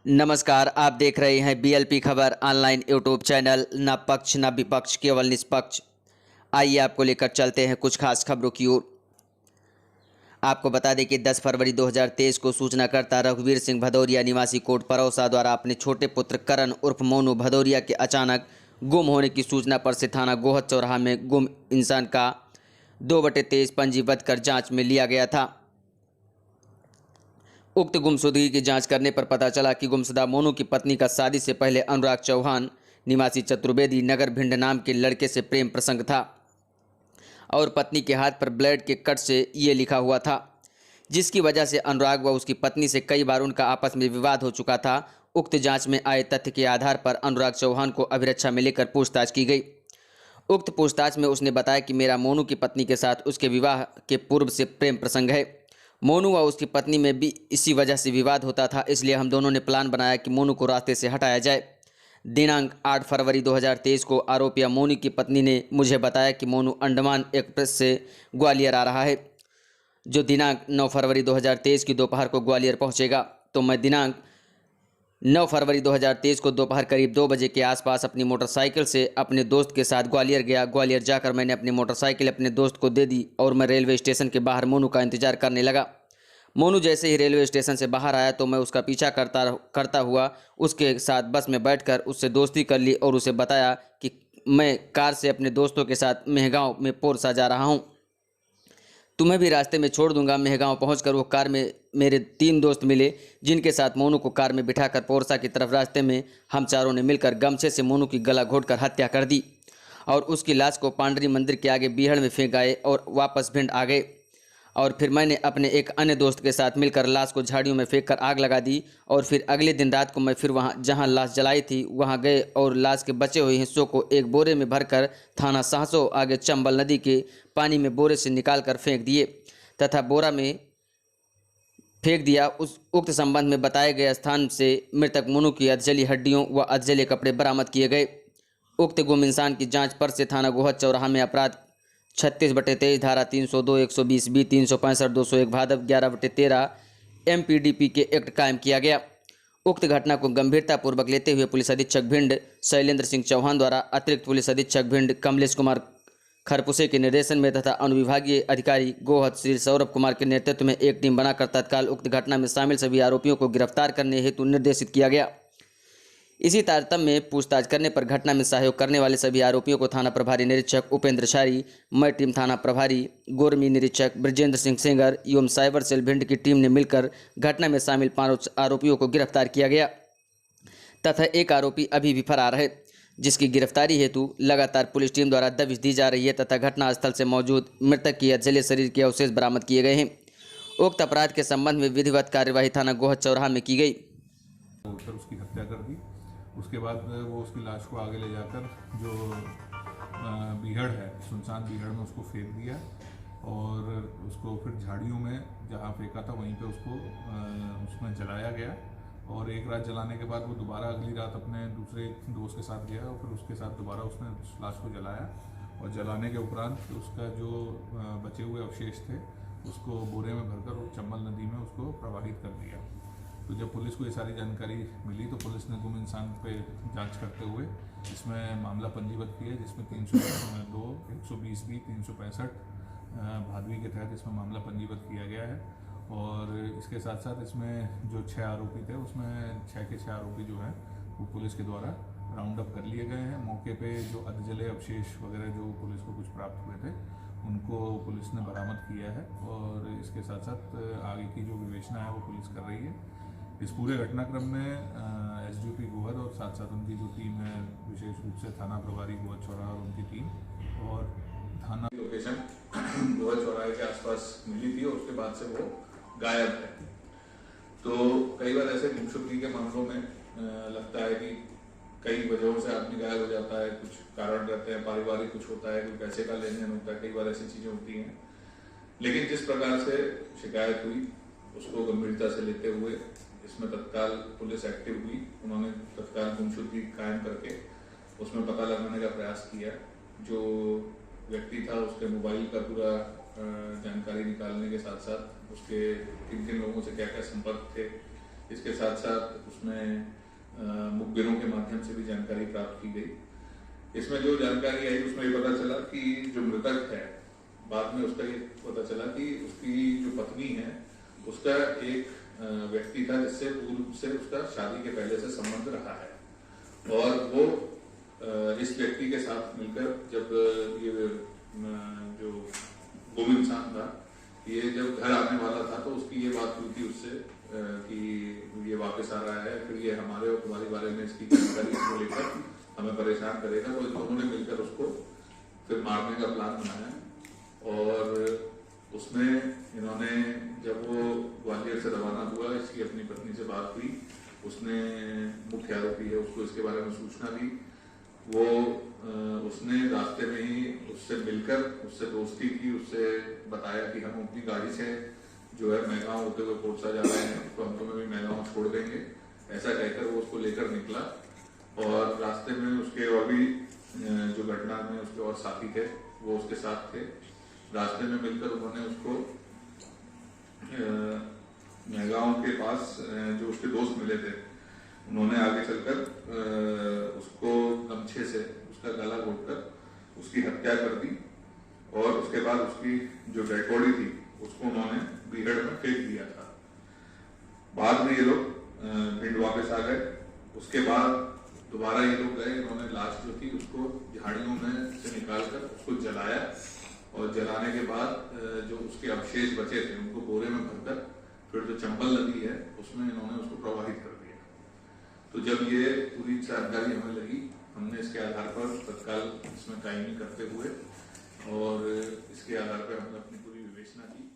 नमस्कार, आप देख रहे हैं बीएलपी खबर ऑनलाइन यूट्यूब चैनल। न पक्ष न विपक्ष, केवल निष्पक्ष। आइए आपको लेकर चलते हैं कुछ खास खबरों की ओर। आपको बता दें कि 10 फरवरी 2023 को सूचनाकर्ता रघुवीर सिंह भदौरिया निवासी कोट परौसा द्वारा अपने छोटे पुत्र करण उर्फ मोनू भदौरिया के अचानक गुम होने की सूचना पर से थाना गोहद चौराहा में गुम इंसान का 2/23 पंजीबद्ध कर जाँच में लिया गया था। उक्त गुमशुदगी की जांच करने पर पता चला कि गुमशुदा मोनू की पत्नी का शादी से पहले अनुराग चौहान निवासी चतुर्वेदी नगर भिंड नाम के लड़के से प्रेम प्रसंग था और पत्नी के हाथ पर ब्लेड के कट से ये लिखा हुआ था, जिसकी वजह से अनुराग व उसकी पत्नी से कई बार उनका आपस में विवाद हो चुका था। उक्त जांच में आए तथ्य के आधार पर अनुराग चौहान को अभिरक्षा में लेकर पूछताछ की गई। उक्त पूछताछ में उसने बताया कि मेरा मोनू की पत्नी के साथ उसके विवाह के पूर्व से प्रेम प्रसंग है। मोनू व उसकी पत्नी में भी इसी वजह से विवाद होता था, इसलिए हम दोनों ने प्लान बनाया कि मोनू को रास्ते से हटाया जाए। दिनांक 8 फरवरी 2023 को आरोपिया मोनू की पत्नी ने मुझे बताया कि मोनू अंडमान एक्सप्रेस से ग्वालियर आ रहा है, जो दिनांक 9 फरवरी 2023 की दोपहर को ग्वालियर पहुंचेगा। तो मैं दिनांक 9 फरवरी 2023 को दोपहर करीब 2 बजे के आसपास अपनी मोटरसाइकिल से अपने दोस्त के साथ ग्वालियर गया। ग्वालियर जाकर मैंने अपनी मोटरसाइकिल अपने दोस्त को दे दी और मैं रेलवे स्टेशन के बाहर मोनू का इंतजार करने लगा। मोनू जैसे ही रेलवे स्टेशन से बाहर आया तो मैं उसका पीछा करता हुआ उसके साथ बस में बैठकर उससे दोस्ती कर ली और उसे बताया कि मैं कार से अपने दोस्तों के साथ मेहगांव में पोरसा जा रहा हूँ, तुम्हें भी रास्ते में छोड़ दूंगा। मेहगांव पहुंचकर वो कार में मेरे 3 दोस्त मिले, जिनके साथ मोनू को कार में बिठाकर पोरसा की तरफ रास्ते में हम चारों ने मिलकर गमछे से मोनू की गला घोंटकर हत्या कर दी और उसकी लाश को पांडरी मंदिर के आगे बीहड़ में फेंक आए और वापस भिंड आ गए। और फिर मैंने अपने एक अन्य दोस्त के साथ मिलकर लाश को झाड़ियों में फेंक कर आग लगा दी और फिर अगले दिन रात को मैं फिर वहाँ जहाँ लाश जलाई थी वहाँ गए और लाश के बचे हुए हिस्सों को एक बोरे में भरकर थाना सहसो आगे चंबल नदी के पानी में बोरे से निकाल कर फेंक दिए तथा बोरा में फेंक दिया। उस उक्त संबंध में बताए गए स्थान से मृतक मोनू की अधजली हड्डियों व अधजले कपड़े बरामद किए गए। उक्त गुम इंसान की जांच पर से थाना गोहद चौराहा में अपराध 36/23 धारा 302 120 बी 365 201 भादव 11/13 एमपीडीपी के एक्ट कायम किया गया। उक्त घटना को गंभीरतापूर्वक लेते हुए पुलिस अधीक्षक भिंड शैलेंद्र सिंह चौहान द्वारा अतिरिक्त पुलिस अधीक्षक भिंड कमलेश कुमार खरपुसे के निर्देशन में तथा अनुविभागीय अधिकारी गोहद श्री सौरभ कुमार के नेतृत्व में एक टीम बनाकर तत्काल उक्त घटना में शामिल सभी आरोपियों को गिरफ्तार करने हेतु निर्देशित किया गया। इसी तारतम्य में पूछताछ करने पर घटना में सहयोग करने वाले सभी आरोपियों को थाना प्रभारी निरीक्षक उपेंद्र शारी, मई टीम थाना प्रभारी गोरमी निरीक्षक ब्रजेंद्र सिंह सेंगर एवं साइबर सेल भिंड की टीम ने मिलकर घटना में शामिल 5 आरोपियों को गिरफ्तार किया गया तथा एक आरोपी अभी भी फरार है, जिसकी गिरफ्तारी हेतु लगातार पुलिस टीम द्वारा दबिश दी जा रही है तथा घटनास्थल से मौजूद मृतक की जले शरीर के अवशेष बरामद किए गए हैं। उक्त अपराध के संबंध में विधिवत कार्यवाही थाना गोहद चौराहा में की गई। उसकी हत्या कर दी। उसके बाद वो उसकी लाश को आगे ले जाकर जो बीहड़ है, सुनसान बीहड़ में उसको फेंक दिया और उसको फिर झाड़ियों में जहाँ फेंका था वहीं पे उसको उसमें जलाया गया और एक रात जलाने के बाद वो दोबारा अगली रात अपने दूसरे दोस्त के साथ गया और फिर उसके साथ दोबारा उसने उस लाश को जलाया और जलाने के उपरांत उसका जो बचे हुए अवशेष थे उसको बोरे में भरकर चंबल नदी में उसको प्रवाहित कर दिया। तो जब पुलिस को ये सारी जानकारी मिली तो पुलिस ने गुम इंसान पे जांच करते हुए इसमें मामला पंजीबद्ध किया, जिसमें 302 120 बी 365 भादवी के तहत इसमें मामला पंजीबद्ध किया गया है। और इसके साथ साथ इसमें जो 6 आरोपी थे उसमें 6 के 6 आरोपी जो हैं वो पुलिस के द्वारा राउंड अप कर लिए गए हैं। मौके पे जो अधजले अवशेष वगैरह जो पुलिस को कुछ प्राप्त हुए थे उनको पुलिस ने बरामद किया है और इसके साथ साथ आगे की जो विवेचना है वो पुलिस कर रही है। इस पूरे घटनाक्रम में एसडीओपी गोहद और साथ साथ उनकी जो टीम है, विशेष रूप से थाना प्रभारी गोहद चौराहा और उनकी टीम और थाना लोकेशन गोहद चौराहे के आसपास मिली थी और उसके बाद से वो गायब है। तो कई बार ऐसे गुमशुदगी के मामलों में लगता है कि कई वजहों से आदमी गायब हो जाता है, कुछ कारण रहते हैं, पारिवारिक कुछ होता है, कोई पैसे का लेन देन होता है, कई बार ऐसी चीजें होती हैं। लेकिन जिस प्रकार से शिकायत हुई उसको गंभीरता से लेते हुए इसमें तत्काल पुलिस एक्टिव हुई। उन्होंने तत्काल गुमशुदगी कायम करके उसमें पता लगाने का प्रयास किया। जो व्यक्ति था उसके मोबाइल का पूरा जानकारी निकालने के साथ साथ उसके किन किन लोगों से क्या क्या संपर्क थे, इसके साथ साथ उसमें मुखबिरों के माध्यम से भी जानकारी प्राप्त की गई। इसमें जो जानकारी आई उसमें ये पता चला कि जो मृतक है, बाद में उसका ये पता चला कि उसकी जो पत्नी है उसका एक व्यक्ति था जिससे पूर्व से उसका शादी के पहले से संबंध रहा है, और वो इस व्यक्ति के साथ मिलकर जब ये जो गुम इंसान था ये जब घर आने वाला था तो उसकी ये बात हुई थी उससे कि ये वापस आ रहा है, फिर ये हमारे और तुम्हारे बारे में इसकी जानकारी को लेकर हमें परेशान करेगा। तो इन दोनों ने मिलकर उसको फिर मारने का प्लान बनाया, और उसमें इन्होंने जब वो ग्वालियर से रवाना हुआ, इसकी अपनी पत्नी से बात हुई, उसने मुख्य आरोपी है उसको इसके बारे में सूचना दी। वो उसने रास्ते में ही उससे मिलकर उससे दोस्ती की, उससे बताया कि हम अपनी गाड़ी से जो है मैगांव होते हुए कोटसा जा रहे हैं, तो हम तुम्हें भी मैगांव छोड़ देंगे, ऐसा कहकर वो उसको लेकर निकला। और रास्ते में उसके और भी जो घटना में उसके और साथी थे वो उसके साथ थे। रास्ते में मिलकर उन्होंने उसको मैगांव के पास जो उसके दोस्त मिले थे उन्होंने आगे चलकर उसको गमछे से उसका गला घोटकर उसकी हत्या कर दी, और उसके बाद उसकी जो डेड बॉडी थी उसको उन्होंने बीहड़ में फेंक दिया था। बाद में ये लोग भिंड वापस आ गए। उसके बाद दोबारा ये लोग गए, इन्होंने लाश जो थी उसको झाड़ियों में से निकालकर उसको जलाया, और जलाने के बाद जो उसके अवशेष बचे थे उनको बोरे में भरकर फिर जो चंबल नदी है उसमें इन्होंने उसको प्रवाहित कर दिया। तो जब ये पूरी जानकारी हमें लगी, हमने इसके आधार पर तत्काल इसमें कायमी करते हुए और इसके आधार पर हमने अपनी पूरी विवेचना की।